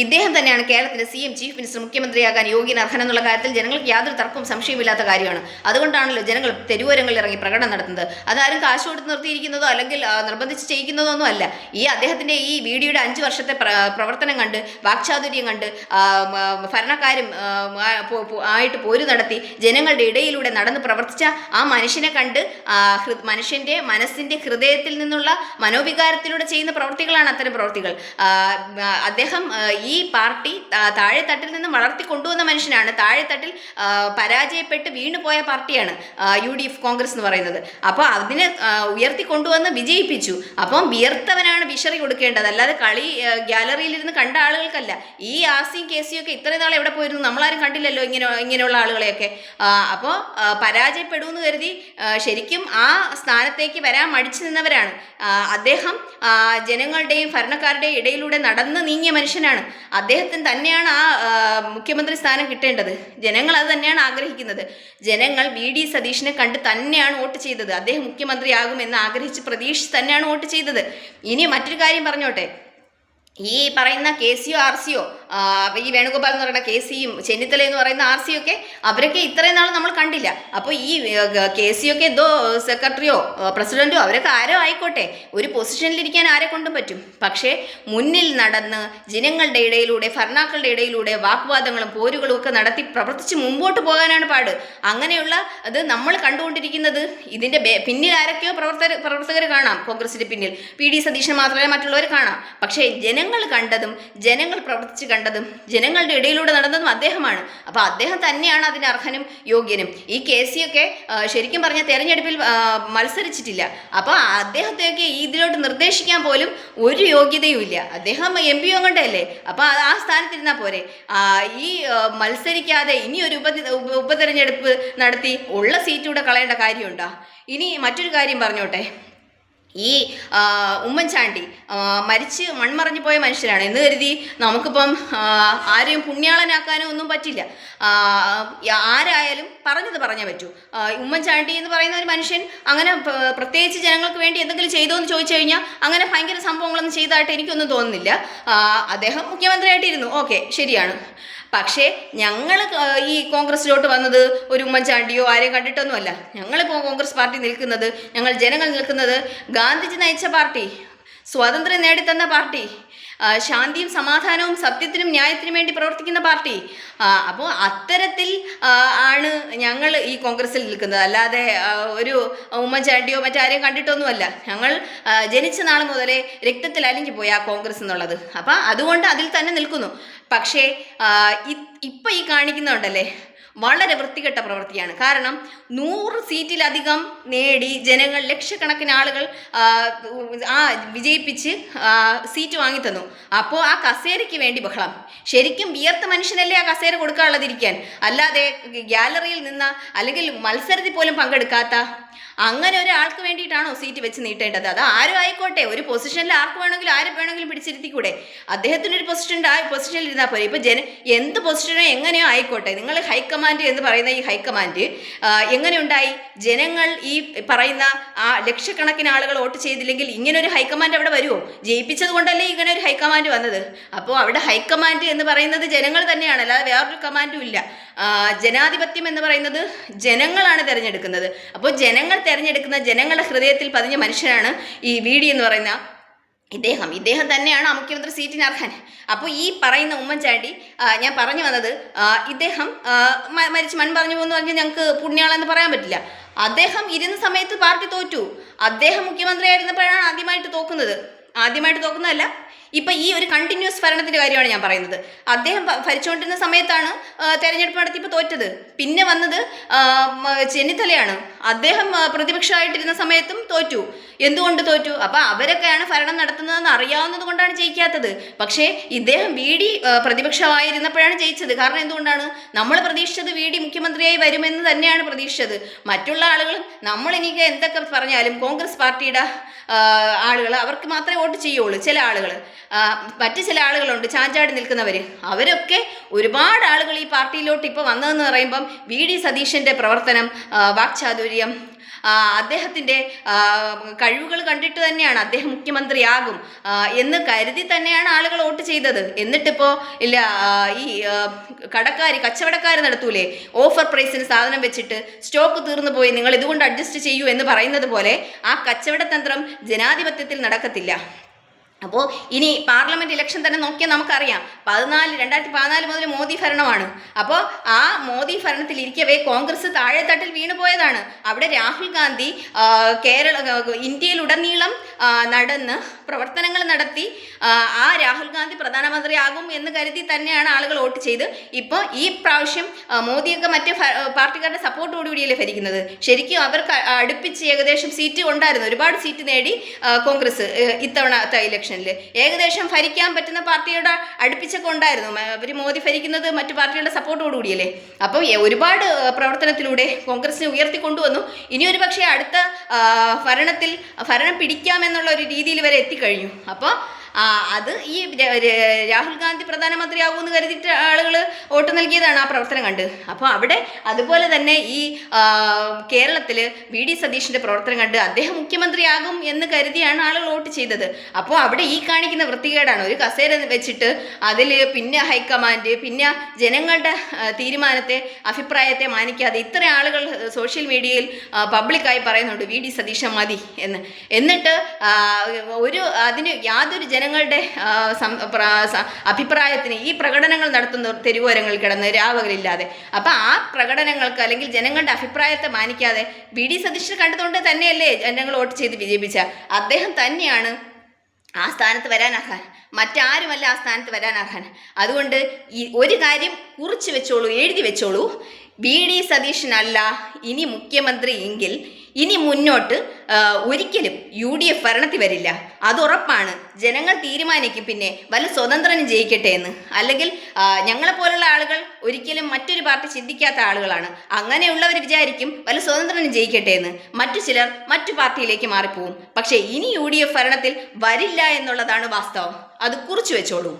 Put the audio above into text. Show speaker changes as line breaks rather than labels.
ഇദ്ദേഹം തന്നെയാണ് കേരളത്തിലെ CM ചീഫ് മിനിസ്റ്റർ മുഖ്യമന്ത്രിയാകാൻ യോഗ്യൻ അർഹനെന്നുള്ള കാര്യത്തിൽ ജനങ്ങൾക്ക് യാതൊരു തർക്കവും സംശയമില്ലാത്ത കാര്യമാണ്. അതുകൊണ്ടാണല്ലോ ജനങ്ങൾ തെരുവോരങ്ങളിൽ ഇറങ്ങി പ്രകടനം നടത്തുന്നത്. അതാരും കാശ് കൊടുത്ത് നിർത്തിയിരിക്കുന്നതോ അല്ലെങ്കിൽ നിർബന്ധിച്ച് ചെയ്യിക്കുന്നതോ ഒന്നും അല്ല. അദ്ദേഹത്തിന്റെ ഈ വീഡിയോയുടെ 5 വർഷത്തെ പ്രവർത്തനം കണ്ട്, വാക്ചാതുര്യം കണ്ട്, ഭരണക്കാരും ആയിട്ട് പോരു നടത്തി ജനങ്ങളുടെ ഇടയിലൂടെ നടന്ന് പ്രവർത്തിച്ച ആ മനുഷ്യനെ കണ്ട് മനുഷ്യന്റെ മനസ്സിന്റെ ഹൃദയത്തിൽ നിന്നുള്ള മനോവികാരത്തിലൂടെ ചെയ്യുന്ന പ്രവൃത്തികളാണ് അത്തരം പ്രവൃത്തികൾ. അദ്ദേഹം ഈ പാർട്ടി താഴെത്തട്ടിൽ നിന്ന് വളർത്തിക്കൊണ്ടുവന്ന മനുഷ്യനാണ്. താഴെത്തട്ടിൽ പരാജയപ്പെട്ട് വീണുപോയ പാർട്ടിയാണ് UDF കോൺഗ്രസ് എന്ന് പറയുന്നത്. അപ്പോൾ അതിനെ ഉയർത്തിക്കൊണ്ടുവന്ന് വിജയിപ്പിച്ചു. അപ്പം വിയർത്തവനാണ് വിശറി കൊടുക്കേണ്ടത്, അല്ലാതെ കളി ഗ്യാലറിയിലിരുന്ന് കണ്ട ആളുകൾക്കല്ല. ഈ ആസിയും കേസിയും ഒക്കെ ഇത്രയും നാൾ എവിടെ പോയിരുന്നു? നമ്മളാരും കണ്ടില്ലല്ലോ ഇങ്ങനെയുള്ള ആളുകളെയൊക്കെ. അപ്പോൾ പരാജയപ്പെടുമെന്ന് കരുതി ശരിക്കും ആ സ്ഥാനത്തേക്ക് വരാൻ മടിച്ചു നിന്നവരാണ്. അദ്ദേഹം ജനങ്ങളുടെയും ഭരണക്കാരുടെയും ഇടയിലൂടെ നടന്ന് നീങ്ങിയ മനുഷ്യനാണ്. അദ്ദേഹത്തിന് തന്നെയാണ് ആ മുഖ്യമന്ത്രി സ്ഥാനം കിട്ടേണ്ടത്. ജനങ്ങൾ അത് തന്നെയാണ് ആഗ്രഹിക്കുന്നത്. ജനങ്ങൾ VD സതീഷിനെ കണ്ട് തന്നെയാണ് വോട്ട് ചെയ്തത്. അദ്ദേഹം മുഖ്യമന്ത്രിയാകുമെന്ന് ആഗ്രഹിച്ച് പ്രതീക്ഷിച്ച് തന്നെയാണ് വോട്ട് ചെയ്തത്. ഇനി മറ്റൊരു കാര്യം പറഞ്ഞോട്ടെ, ഈ പറയുന്ന KCO RCO, ഈ വേണുഗോപാൽ എന്ന് പറയുന്ന KCയും ചെന്നിത്തല എന്ന് പറയുന്ന RCO ഒക്കെ, അവരൊക്കെ ഇത്രയും നാൾ നമ്മൾ കണ്ടില്ല. അപ്പോൾ ഈ KCO ഒക്കെ എന്തോ സെക്രട്ടറിയോ പ്രസിഡന്റോ അവരൊക്കെ ആരോ ആയിക്കോട്ടെ, ഒരു പൊസിഷനിലിരിക്കാൻ ആരെ കൊണ്ടും പറ്റും. പക്ഷേ മുന്നിൽ നടന്ന് ജനങ്ങളുടെ ഇടയിലൂടെ, ഭരണാക്കളുടെ ഇടയിലൂടെ വാഗ്വാദങ്ങളും പോരുകളും ഒക്കെ നടത്തി പ്രവർത്തിച്ച് മുമ്പോട്ട് പോകാനാണ് പാട്. അങ്ങനെയുള്ള അത് നമ്മൾ കണ്ടുകൊണ്ടിരിക്കുന്നത്. ഇതിൻ്റെ പിന്നിൽ ആരൊക്കെയോ പ്രവർത്തകർ കാണാം. കോൺഗ്രസിൻ്റെ പിന്നിൽ PD സതീശനെ മാത്രമല്ല മറ്റുള്ളവർ കാണാം. പക്ഷേ ജനങ്ങൾ കണ്ടതും ജനങ്ങൾ പ്രവർത്തിച്ച് കണ്ടതും ജനങ്ങളുടെ ഇടയിലൂടെ നടന്നതും അദ്ദേഹമാണ്. അപ്പോൾ അദ്ദേഹം തന്നെയാണ് അതിന് അർഹനും യോഗ്യനും. ഈ കേസിയൊക്കെ ശരിക്കും പറഞ്ഞാൽ തെരഞ്ഞെടുപ്പിൽ മത്സരിച്ചിട്ടില്ല. അപ്പോൾ അദ്ദേഹത്തെയൊക്കെ ഇതിലോട്ട് നിർദ്ദേശിക്കാൻ പോലും ഒരു യോഗ്യതയും ഇല്ല. അദ്ദേഹം MP കൊണ്ടല്ലേ. അപ്പോൾ ആ സ്ഥാനത്തിരുന്നാൽ പോരെ. ഈ മത്സരിക്കാതെ ഇനി ഒരു ഉപതെരഞ്ഞെടുപ്പ് നടത്തി ഉള്ള സീറ്റൂടെ കളയേണ്ട കാര്യമുണ്ടോ? ഇനി മറ്റൊരു കാര്യം പറഞ്ഞോട്ടെ, ഈ ഉമ്മൻചാണ്ടി മരിച്ച് മൺമറഞ്ഞു പോയ മനുഷ്യരാണ് എന്ന് കരുതി നമുക്കിപ്പം ആരെയും പുണ്യാളനാക്കാനോ ഒന്നും പറ്റില്ല. ആരായാലും പറഞ്ഞത് പറഞ്ഞേ പറ്റൂ. ഉമ്മൻചാണ്ടി എന്ന് പറയുന്ന ഒരു മനുഷ്യൻ അങ്ങനെ പ്രത്യേകിച്ച് ജനങ്ങൾക്ക് വേണ്ടി എന്തെങ്കിലും ചെയ്തോ എന്ന് ചോദിച്ചു കഴിഞ്ഞാൽ അങ്ങനെ ഭയങ്കര സംഭവങ്ങളൊന്നും ചെയ്തതായിട്ട് എനിക്കൊന്നും തോന്നുന്നില്ല. അദ്ദേഹം മുഖ്യമന്ത്രിയായിട്ടിരുന്നു, ഓക്കെ, ശരിയാണ്. പക്ഷേ ഞങ്ങൾ ഈ കോൺഗ്രസ്സിലോട്ട് വന്നത് ഒരു ഉമ്മൻചാണ്ടിയോ ആരെയും കണ്ടിട്ടൊന്നുമല്ല. ഞങ്ങളിപ്പോൾ കോൺഗ്രസ് പാർട്ടി നിൽക്കുന്നത്, ജനങ്ങൾ നിൽക്കുന്നത് ഗാന്ധിജി നയിച്ച പാർട്ടി, സ്വാതന്ത്ര്യം നേടിത്തന്ന പാർട്ടി, ശാന്തിയും സമാധാനവും സത്യത്തിനും ന്യായത്തിനും വേണ്ടി പ്രവർത്തിക്കുന്ന പാർട്ടി. അപ്പോൾ അത്തരത്തിൽ ആണ് ഞങ്ങൾ ഈ കോൺഗ്രസ്സിൽ നിൽക്കുന്നത്. അല്ലാതെ ഒരു ഉമ്മൻചാണ്ടിയോ മറ്റാരെയും കണ്ടിട്ടൊന്നുമല്ല. ഞങ്ങൾ ജനിച്ച നാൾ മുതലേ രക്തത്തിൽ അലിഞ്ഞു പോയി ആ കോൺഗ്രസ് എന്നുള്ളത്. അപ്പം അതുകൊണ്ട് അതിൽ തന്നെ നിൽക്കുന്നു. പക്ഷേ ഇപ്പം ഈ കാണിക്കുന്നുണ്ടല്ലേ, വളരെ വൃത്തികെട്ട പ്രവൃത്തിയാണ്. കാരണം 100 സീറ്റിലധികം നേടി ജനങ്ങൾ ലക്ഷക്കണക്കിന് ആളുകൾ വിജയിപ്പിച്ച് സീറ്റ് വാങ്ങിത്തന്നു. അപ്പോൾ ആ കസേരയ്ക്ക് വേണ്ടി ബഹളം. ശരിക്കും വിയർത്ത മനുഷ്യനല്ലേ ആ കസേര കൊടുക്കാനുള്ളതിരിക്കാൻ, അല്ലാതെ ഗ്യാലറിയിൽ നിന്ന അല്ലെങ്കിൽ മത്സരത്തിൽ പോലും പങ്കെടുക്കാത്ത അങ്ങനെ ഒരാൾക്ക് വേണ്ടിയിട്ടാണോ സീറ്റ് വെച്ച് നീട്ടേണ്ടത്? അത് ആരും ആയിക്കോട്ടെ, ഒരു പൊസിഷനിൽ ആർക്ക് വേണമെങ്കിലും ആരെ വേണമെങ്കിലും പിടിച്ചിരുത്തിക്കൂടെ? അദ്ദേഹത്തിനൊരു പൊസിഷനുണ്ട്, ആ പൊസിഷനിൽ ഇരുന്നാൽ പോരെ. ഇപ്പോൾ എന്ത് പൊസിഷനോ എങ്ങനെയോ ആയിക്കോട്ടെ, നിങ്ങൾ ഹൈക്കമാൻഡ് എന്ന് പറയുന്ന ഈ ഹൈക്കമാൻഡ് എങ്ങനെ ഉണ്ടായി? ജനങ്ങൾ ഈ പറയുന്ന ആ ലക്ഷക്കണക്കിന് ആളുകൾ വോട്ട് ചെയ്തില്ലെങ്കിൽ ഇങ്ങനൊരു ഹൈക്കമാൻഡ് അവിടെ വരുമോ? ജയിപ്പിച്ചത് കൊണ്ടല്ലേ ഇങ്ങനെ ഒരു ഹൈക്കമാൻഡ് വന്നത്. അപ്പോൾ അവിടെ ഹൈക്കമാൻഡ് എന്ന് പറയുന്നത് ജനങ്ങൾ തന്നെയാണ്, അല്ലാതെ വേറൊരു കമാൻഡും ഇല്ല. ജനാധിപത്യം എന്ന് പറയുന്നത് ജനങ്ങളാണ് തിരഞ്ഞെടുക്കുന്നത്. അപ്പോൾ ജനങ്ങൾ തിരഞ്ഞെടുക്കുന്ന, ജനങ്ങളുടെ ഹൃദയത്തിൽ പതിഞ്ഞ മനുഷ്യനാണ് ഈ VD എന്ന് പറയുന്ന ഇദ്ദേഹം തന്നെയാണ് ആ മുഖ്യമന്ത്രി സീറ്റിന് അർഹൻ. അപ്പോൾ ഈ പറയുന്ന ഉമ്മൻചാണ്ടി, ഞാൻ പറഞ്ഞു വന്നത്, ഇദ്ദേഹം മരിച്ച് മൺമറഞ്ഞു പോകുന്നു പറഞ്ഞാൽ ഞങ്ങൾക്ക് പുണ്യാളെന്ന് പറയാൻ പറ്റില്ല. അദ്ദേഹം ഇരുന്ന സമയത്ത് പാർട്ടി തോറ്റു. അദ്ദേഹം മുഖ്യമന്ത്രിയായിരുന്നപ്പോഴാണ് ആദ്യമായിട്ട് തോക്കുന്നതല്ല, ഇപ്പം ഈ ഒരു കണ്ടിന്യൂസ് ഭരണത്തിൻ്റെ കാര്യമാണ് ഞാൻ പറയുന്നത്. അദ്ദേഹം ഭരിച്ചുകൊണ്ടിരുന്ന സമയത്താണ് തെരഞ്ഞെടുപ്പ് നടത്തിയപ്പോൾ തോറ്റത്. പിന്നെ വന്നത് ചെന്നിത്തലയാണ്. അദ്ദേഹം പ്രതിപക്ഷമായിട്ടിരുന്ന സമയത്തും തോറ്റു. എന്തുകൊണ്ട് തോറ്റു? അപ്പം അവരൊക്കെയാണ് ഭരണം നടത്തുന്നതെന്ന് അറിയാവുന്നത് കൊണ്ടാണ് ജയിക്കാത്തത്. പക്ഷേ ഇദ്ദേഹം VD പ്രതിപക്ഷമായിരുന്നപ്പോഴാണ് ജയിച്ചത്. കാരണം എന്തുകൊണ്ടാണ്? നമ്മൾ പ്രതീക്ഷിച്ചത് VD മുഖ്യമന്ത്രിയായി വരുമെന്ന് തന്നെയാണ് പ്രതീക്ഷിച്ചത്. മറ്റുള്ള ആളുകളും നമ്മളിനിക്ക് എന്തൊക്കെ പറഞ്ഞാലും കോൺഗ്രസ് പാർട്ടിയുടെ ആളുകൾ അവർക്ക് മാത്രമേ വോട്ട് ചെയ്യുള്ളൂ. ചില ആളുകൾ, മറ്റു ചില ആളുകളുണ്ട് ചാഞ്ചാടി നിൽക്കുന്നവർ. അവരൊക്കെ ഒരുപാട് ആളുകൾ ഈ പാർട്ടിയിലോട്ട് ഇപ്പോൾ വന്നതെന്ന് പറയുമ്പം VD സതീശൻ്റെ പ്രവർത്തനം, വാക്ചാതുര്യം, അദ്ദേഹത്തിൻ്റെ കഴിവുകൾ കണ്ടിട്ട് തന്നെയാണ് അദ്ദേഹം മുഖ്യമന്ത്രിയാകും എന്ന് കരുതി തന്നെയാണ് ആളുകൾ വോട്ട് ചെയ്തത്. എന്നിട്ടിപ്പോൾ ഇല്ല, ഈ കച്ചവടക്കാർ നടത്തൂലേ, ഓഫർ പ്രൈസിന് സാധനം വെച്ചിട്ട് സ്റ്റോക്ക് തീർന്നു പോയി, നിങ്ങൾ ഇതുകൊണ്ട് അഡ്ജസ്റ്റ് ചെയ്യൂ എന്ന് പറയുന്നത് പോലെ ആ കച്ചവടതന്ത്രം ജനാധിപത്യത്തിൽ നടക്കത്തില്ല. അപ്പോൾ ഇനി പാർലമെൻറ്റ് ഇലക്ഷൻ തന്നെ നോക്കിയാൽ നമുക്കറിയാം, 2014 മുതൽ മോദി ഭരണമാണ്. അപ്പോൾ ആ മോദി ഭരണത്തിലിരിക്കവേ കോൺഗ്രസ് താഴെത്തട്ടിൽ വീണു പോയതാണ്. അവിടെ രാഹുൽ ഗാന്ധി ഇന്ത്യയിലുടനീളം നടന്ന് പ്രവർത്തനങ്ങൾ നടത്തി ആ രാഹുൽ ഗാന്ധി പ്രധാനമന്ത്രിയാകും എന്ന് കരുതി തന്നെയാണ് ആളുകൾ വോട്ട് ചെയ്ത്. ഇപ്പോൾ ഈ പ്രാവശ്യം മോദിയൊക്കെ മറ്റ് പാർട്ടിക്കാരുടെ സപ്പോർട്ടോടുകൂടിയല്ലേ ഭരിക്കുന്നത്. ശരിക്കും അവർക്ക് അടുപ്പിച്ച് ഏകദേശം സീറ്റ് ഉണ്ടായിരുന്നു, ഒരുപാട് സീറ്റ് നേടി കോൺഗ്രസ് ഇത്തവണത്തെ ഇലക്ഷൻ ഏകദേശം ഭരിക്കാൻ പറ്റുന്ന പാർട്ടിയുടെ അടുപ്പിച്ചൊക്കെ ഉണ്ടായിരുന്നു. അവർ മോദി ഭരിക്കുന്നത് മറ്റു പാർട്ടികളുടെ സപ്പോർട്ടോടുകൂടിയല്ലേ. അപ്പോൾ ഒരുപാട് പ്രവർത്തനത്തിലൂടെ കോൺഗ്രസിനെ ഉയർത്തിക്കൊണ്ടുവന്നു. ഇനിയൊരു പക്ഷേ അടുത്ത ഭരണം പിടിക്കാമെന്നുള്ള ഒരു രീതിയിൽ വരെ എത്തിക്കഴിഞ്ഞു. അപ്പോൾ അത് ഈ രാഹുൽ ഗാന്ധി പ്രധാനമന്ത്രിയാകുമെന്ന് കരുതിയിട്ട് ആളുകൾ വോട്ട് നൽകിയതാണ് ആ പ്രവർത്തനം കണ്ട്. അപ്പോൾ അവിടെ അതുപോലെ തന്നെ ഈ കേരളത്തിൽ VD സതീഷിൻ്റെ പ്രവർത്തനം കണ്ട് അദ്ദേഹം മുഖ്യമന്ത്രിയാകും എന്ന് കരുതിയാണ് ആളുകൾ വോട്ട് ചെയ്തത്. അപ്പോൾ അവിടെ ഈ കാണിക്കുന്ന വൃത്തികേടാണ്. ഒരു കസേര വെച്ചിട്ട് അതിൽ പിന്നെ ഹൈക്കമാൻഡ്, പിന്നെ ജനങ്ങളുടെ തീരുമാനത്തെ, അഭിപ്രായത്തെ മാനിക്കാതെ ഇത്ര ആളുകൾ സോഷ്യൽ മീഡിയയിൽ പബ്ലിക്കായി പറയുന്നുണ്ട് VD സതീശൻ മതി എന്ന്. എന്നിട്ട് അതിന് യാതൊരു ജനങ്ങളുടെ അഭിപ്രായത്തിന് ഈ പ്രകടനങ്ങൾ നടത്തുന്ന തെരുവോരങ്ങളിൽ കിടന്ന് രാവകളില്ലാതെ. അപ്പം ആ പ്രകടനങ്ങൾക്ക് അല്ലെങ്കിൽ ജനങ്ങളുടെ അഭിപ്രായത്തെ മാനിക്കാതെ VD സതീശനെ കണ്ടതുകൊണ്ട് തന്നെയല്ലേ ജനങ്ങൾ വോട്ട് ചെയ്ത് വിജയിപ്പിച്ച അദ്ദേഹം തന്നെയാണ് ആ സ്ഥാനത്ത് വരാനാകാൻ, മറ്റാരുമല്ല ആ സ്ഥാനത്ത് വരാനാകാൻ. അതുകൊണ്ട് ഈ ഒരു കാര്യം കുറിച്ച് വെച്ചോളൂ, എഴുതി വെച്ചോളൂ, VD സതീശനല്ല ഇനി മുഖ്യമന്ത്രി എങ്കിൽ ഇനി മുന്നോട്ട് ഒരിക്കലും UDF ഭരണത്തിൽ വരില്ല. അതുറപ്പാണ്. ജനങ്ങൾ തീരുമാനിക്കും പിന്നെ വല്ല സ്വതന്ത്രനും ജയിക്കട്ടെ എന്ന്. അല്ലെങ്കിൽ ഞങ്ങളെപ്പോലുള്ള ആളുകൾ ഒരിക്കലും മറ്റൊരു പാർട്ടി ചിന്തിക്കാത്ത ആളുകളാണ്. അങ്ങനെയുള്ളവർ വിചാരിക്കും വല്ല സ്വതന്ത്രനും ജയിക്കട്ടെ എന്ന്. മറ്റു ചിലർ മറ്റു പാർട്ടിയിലേക്ക് മാറിപ്പോവും. പക്ഷേ ഇനി UDF ഭരണത്തിൽ വരില്ല എന്നുള്ളതാണ് വാസ്തവം. അത് കുറിച്ച് വെച്ചോളൂ.